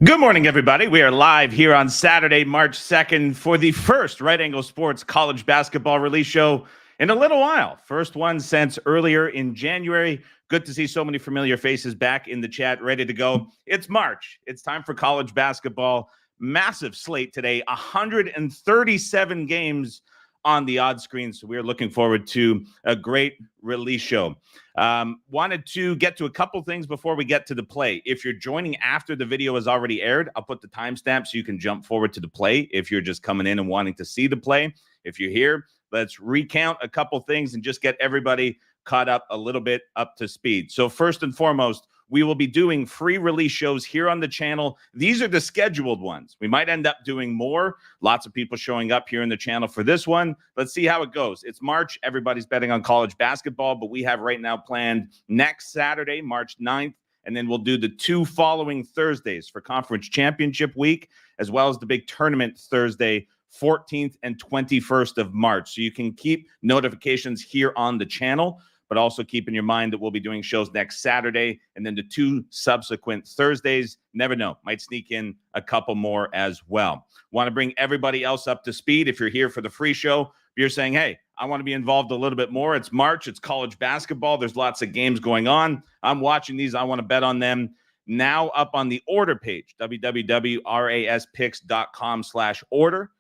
Good morning, everybody. We are live here on Saturday, March 2nd for the first Right Angle Sports college basketball release show in a little while. First one since earlier in January. Good to see so many familiar faces back in the chat, ready to go. It's March. It's time for college basketball. Massive slate today, 137 games on the odd screen. So we're looking forward to a great release show. Wanted to get to a couple things before we get to the play. If you're joining after the video has already aired, I'll put the timestamp so you can jump forward to the play if you're just coming in and wanting to see the play. If you're here, let's recount a couple things and just get everybody caught up a little bit up to speed. So first and foremost, we will be doing free release shows here on the channel. These are the scheduled ones. We might end up doing more. Lots of people showing up here in the channel for this one. Let's see how it goes. It's March. Everybody's betting on college basketball, but we have right now planned next Saturday, March 9th, and then we'll do the two following Thursdays for Conference Championship Week, as well as the big tournament Thursday, 14th and 21st of March. So you can keep notifications here on the channel, but also keep in your mind that we'll be doing shows next Saturday and then the two subsequent Thursdays. Never know, might sneak in a couple more as well. Want to bring everybody else up to speed. If you're here for the free show, if you're saying, hey, I want to be involved a little bit more. It's March, it's college basketball. There's lots of games going on. I'm watching these. I want to bet on them. Now up on the order page, www.raspicks.com/order.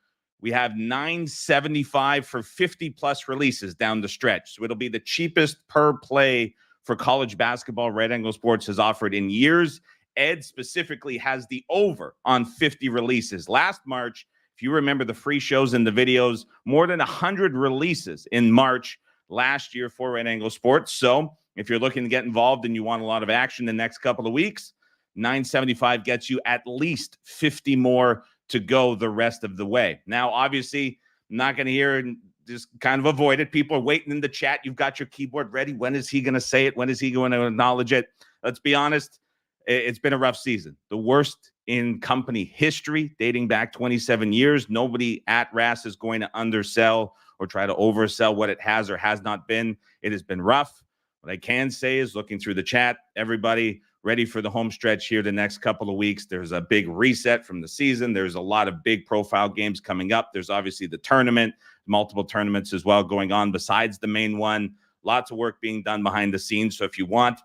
We have $9.75 for 50-plus releases down the stretch. So it'll be the cheapest per play for college basketball Right Angle Sports has offered in years. Ed specifically has the over on 50 releases. Last March, if you remember the free shows and the videos, more than 100 releases in March last year for Right Angle Sports. So if you're looking to get involved and you want a lot of action the next couple of weeks, $9.75 gets you at least 50 more to go the rest of the way. Now, obviously, I'm not going to hear and just kind of avoid it. People are waiting in the chat. You've got your keyboard ready. When is he going to say it? When is he going to acknowledge it? Let's be honest. It's been a rough season. The worst in company history, dating back 27 years. Nobody at RAS is going to undersell or try to oversell what it has or has not been. It has been rough. What I can say is, looking through the chat, everybody ready for the home stretch here the next couple of weeks. There's a big reset from the season. There's a lot of big profile games coming up. There's obviously the tournament, multiple tournaments as well going on besides the main one. Lots of work being done behind the scenes. So if you want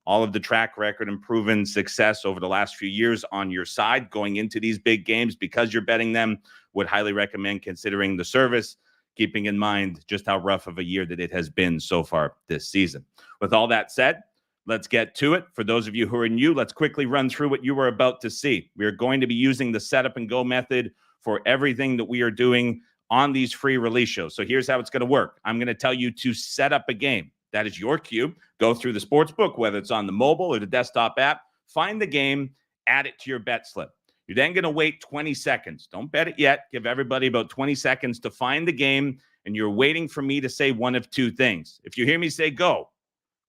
all of the track record and proven success over the last few years on your side going into these big games because you're betting them, would highly recommend considering the service, keeping in mind just how rough of a year that it has been so far this season. With all that said, let's get to it. For those of you who are new, let's quickly run through what you were about to see. We are going to be using the setup and go method for everything that we are doing on these free release shows. So here's how it's going to work. I'm going to tell you to set up a game. That is your cue. Go through the sports book, whether it's on the mobile or the desktop app, find the game, add it to your bet slip. You're then going to wait 20 seconds. Don't bet it yet. Give everybody about 20 seconds to find the game, and you're waiting for me to say one of two things. If you hear me say go,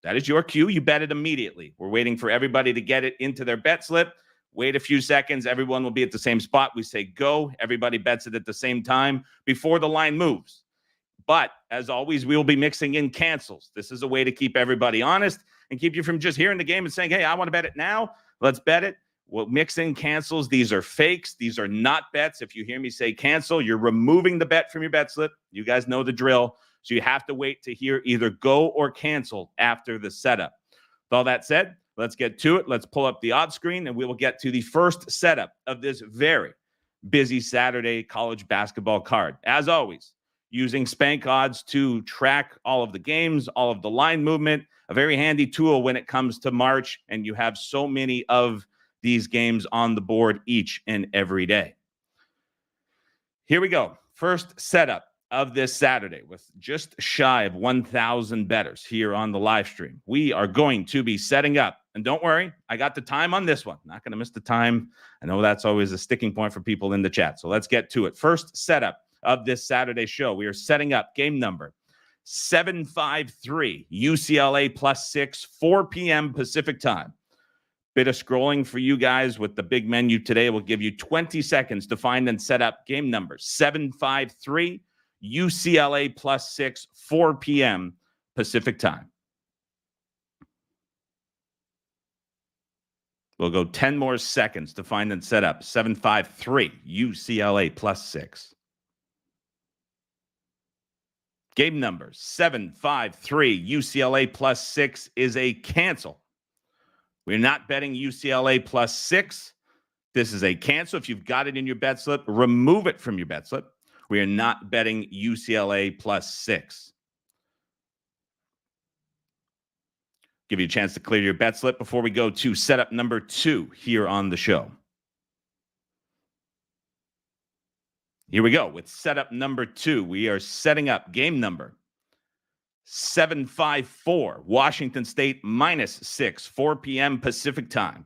that is your cue. You bet it immediately. We're waiting for everybody to get it into their bet slip. Wait a few seconds. Everyone will be at the same spot. We say go. Everybody bets it at the same time before the line moves. But as always, we will be mixing in cancels. This is a way to keep everybody honest and keep you from just hearing the game and saying, hey, I want to bet it now. Let's bet it. We'll mix in cancels. These are fakes. These are not bets. If you hear me say cancel, you're removing the bet from your bet slip. You guys know the drill. So you have to wait to hear either go or cancel after the setup. With all that said, let's get to it. Let's pull up the odds screen, and we will get to the first setup of this very busy Saturday college basketball card. As always, using Spank Odds to track all of the games, all of the line movement, a very handy tool when it comes to March, and you have so many of these games on the board each and every day. Here we go. First setup of this Saturday with just shy of 1,000 bettors here on the live stream. We are going to be setting up, and don't worry, I got the time on this one. Not going to miss the time. I know that's always a sticking point for people in the chat. So let's get to it. First setup of this Saturday show. We are setting up game number 753, UCLA +6, 4 p.m. Pacific time. Bit of scrolling for you guys with the big menu today. We'll give you 20 seconds to find and set up game number 753, UCLA +6, 4 p.m. Pacific time. We'll go 10 more seconds to find and set up. 753 UCLA +6. Game number 753 UCLA +6 is a cancel. We're not betting UCLA +6. This is a cancel. If you've got it in your bet slip, remove it from your bet slip. We are not betting UCLA +6. Give you a chance to clear your bet slip before we go to setup number 2 here on the show. Here we go with setup number 2. We are setting up game number 754, Washington State -6, 4 p.m. Pacific time.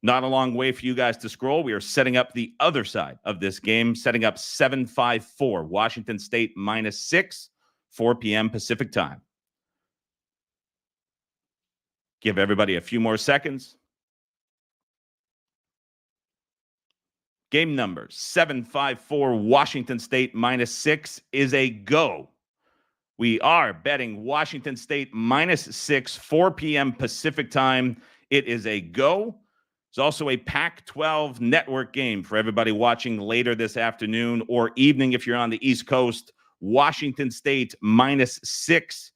Not a long way for you guys to scroll. We are setting up the other side of this game, setting up 754, Washington State -6, 4 p.m. Pacific time. Give everybody a few more seconds. Game number 754, Washington State -6 is a go. We are betting Washington State -6, 4 p.m. Pacific time. It is a go. It's also a Pac-12 network game for everybody watching later this afternoon or evening if you're on the East Coast. Washington State -6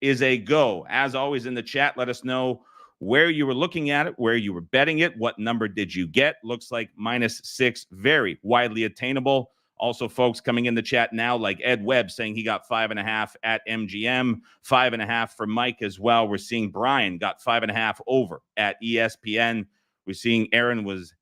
is a go. As always in the chat, let us know where you were looking at it, where you were betting it, what number did you get? Looks like -6, very widely attainable. Also, folks coming in the chat now, like Ed Webb saying he got 5.5 at MGM, 5.5 for Mike as well. We're seeing Brian got 5.5 over at ESPN. We're seeing Aaron was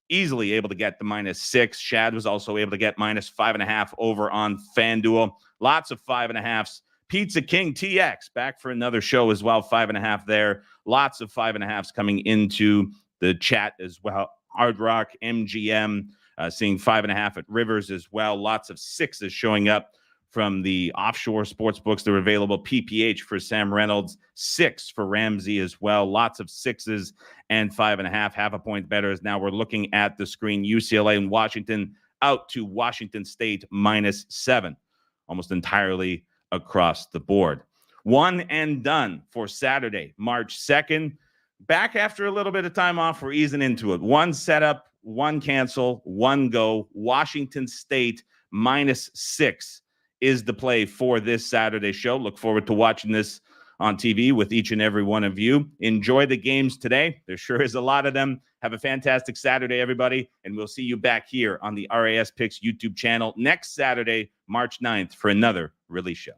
easily able to get the -6. Shad was also able to get -5.5 over on FanDuel. Lots of 5.5s. Pizza King TX back for another show as well. 5.5 there. Lots of 5.5s coming into the chat as well. Hard Rock, MGM, seeing 5.5 at Rivers as well. Lots of 6s showing up from the offshore sports books that are available. PPH for Sam Reynolds, 6 for Ramsey as well. Lots of 6s and 5.5. Half a point bettors. Now we're looking at the screen. UCLA and Washington out to Washington State -7. Almost entirely across the board. One and done for Saturday, March 2nd. Back after a little bit of time off, we're easing into it. One setup, one cancel, one go. Washington State -6 is the play for this Saturday show. Look forward to watching this on TV with each and every one of you. Enjoy the games today. There sure is a lot of them. Have a fantastic Saturday, everybody, and we'll see you back here on the RAS Picks YouTube channel next Saturday, March 9th, for another release show.